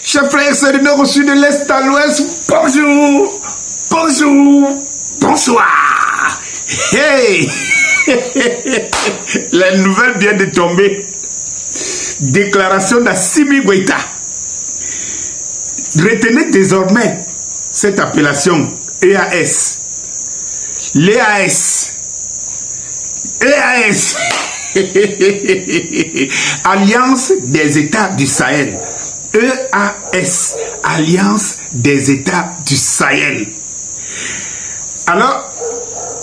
Chers frères et sœurs du nord au sud, de l'est à l'ouest, bonjour, bonjour, bonsoir. Hey, la nouvelle vient de tomber. Déclaration d'Assimi Goïta. Retenez désormais cette appellation EAS. L'EAS. EAS. Alliance des États du Sahel. EAS, Alliance des États du Sahel. Alors,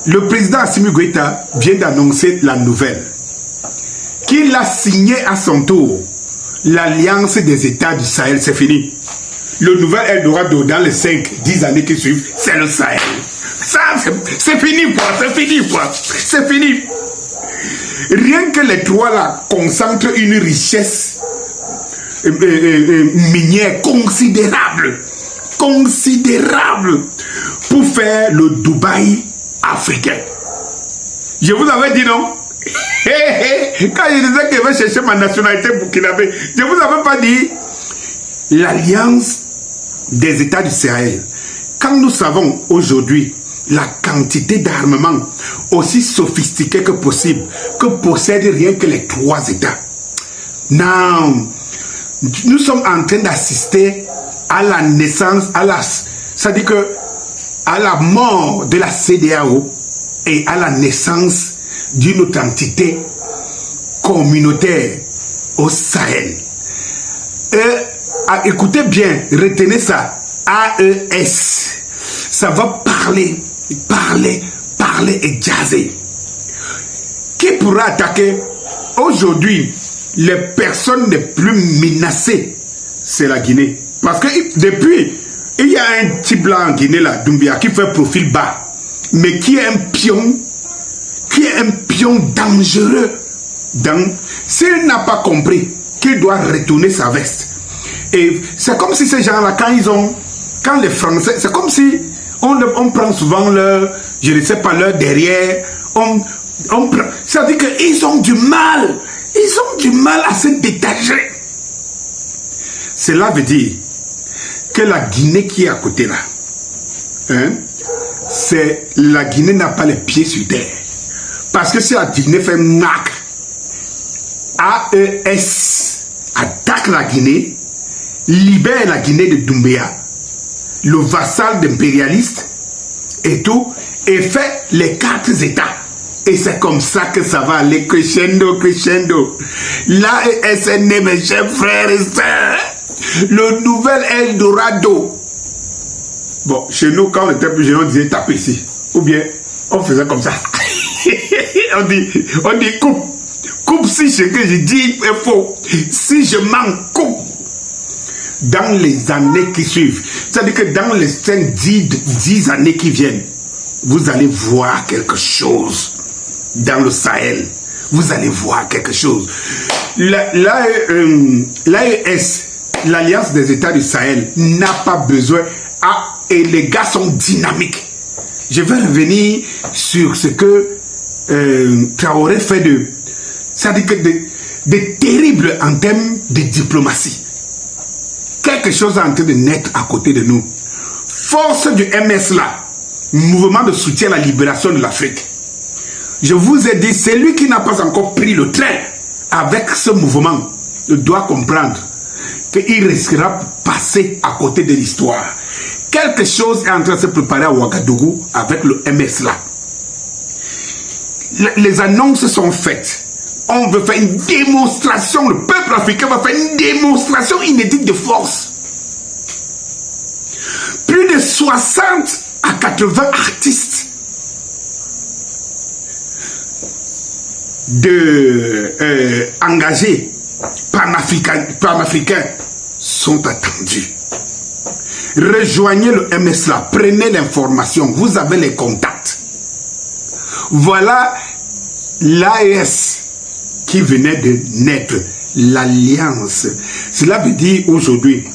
le président Assimi Goïta vient d'annoncer la nouvelle. Qu'il a signé à son tour l'Alliance des États du Sahel, c'est fini. Le nouvel Eldorado dans les 5-10 années qui suivent, c'est le Sahel. Ça, c'est fini, quoi, c'est fini, quoi, c'est fini. Rien que les trois là concentrent une richesse minière considérable pour faire le Dubaï africain. Je vous avais dit non? Quand je disais que je vais chercher ma nationalité burkinabé, je vous avais pas dit l'Alliance des États du Sahel. Quand nous savons aujourd'hui la quantité d'armement aussi sophistiquée que possible que possèdent rien que les trois États. Non, nous sommes en train d'assister à la naissance, c'est-à-dire que à la mort de la CEDEAO et à la naissance d'une autre entité communautaire au Sahel. Écoutez bien, retenez ça, AES, ça va parler et jaser. Qui pourra attaquer? Aujourd'hui, les personnes les plus menacées, c'est la Guinée. Parce que depuis, il y a un petit blanc en Guinée, là, Doumbia, qui fait profil bas, mais qui est un pion dangereux. S'il n'a pas compris qu'il doit retourner sa veste. Et c'est comme si ces gens-là, quand les Français, c'est comme si on prend souvent leur, je ne sais pas, leur derrière, ça veut dire qu'ils ont du mal à se détacher. Cela veut dire que la Guinée qui est à côté là, c'est la Guinée n'a pas les pieds sur terre. Parce que si la Guinée fait MAC, AES attaque la Guinée, libère la Guinée de Doumbia, le vassal d'impérialiste et tout, et fait les 4 États. Et c'est comme ça que ça va aller crescendo. L'AES est né, mes chers frères et sœurs. Le nouvel Eldorado. Bon, chez nous, quand on était plus jeune, on disait tape ici. Ou bien, on faisait comme ça. on dit coupe. Coupe si ce que je dis est faux. Si je mens, coupe. Dans les années qui suivent, c'est-à-dire que dans les 5-10 années qui viennent, vous allez voir quelque chose dans le Sahel. Vous allez voir quelque chose. L'AES, l'Alliance des États du Sahel, n'a pas besoin. Et les gars sont dynamiques. Je vais revenir sur ce que Traoré fait c'est-à-dire que de terrible en termes de diplomatie. Quelque chose est en train de naître à côté de nous. Force du MS là, mouvement de soutien à la libération de l'Afrique. Je vous ai dit, celui qui n'a pas encore pris le train avec ce mouvement doit comprendre qu'il risquera de passer à côté de l'histoire. Quelque chose est en train de se préparer à Ouagadougou avec le MS là. Les annonces sont faites. On veut faire une démonstration, le peuple africain va faire une démonstration inédite de force. Plus de 60 à 80 artistes engagés panafricains sont attendus. Rejoignez le MS là, prenez l'information, vous avez les contacts. Voilà l'AES qui venait de naître, l'alliance. Cela veut dire aujourd'hui,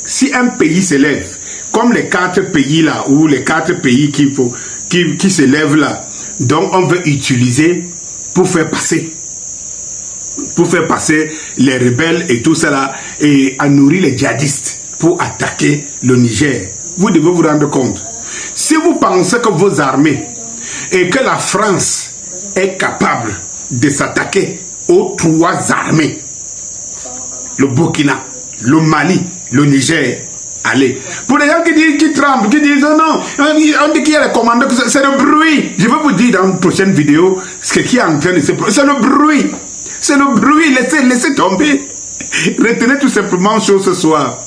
si un pays s'élève, comme les 4 pays là, ou les 4 pays qui s'élèvent là, donc on veut utiliser pour faire passer les rebelles et tout ça là, et à nourrir les djihadistes. pour attaquer le Niger. Vous devez vous rendre compte. Si vous pensez que vos armées et que la France est capable de s'attaquer aux 3 armées, le Burkina, le Mali, le Niger, allez. Pour les gens qui tremblent, qui disent non, on dit qu'il y a les commandants, c'est le bruit. Je vais vous dire dans une prochaine vidéo ce qui est en train de se produire. C'est le bruit. C'est le bruit. Laissez tomber. Retenez tout simplement une chose ce soir.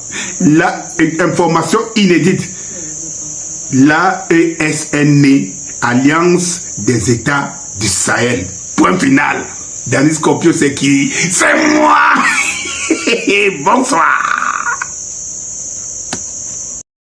La information inédite. L'AESN, Alliance des États du Sahel. Point final. Danny Scorpio, c'est qui? C'est moi. Bonsoir.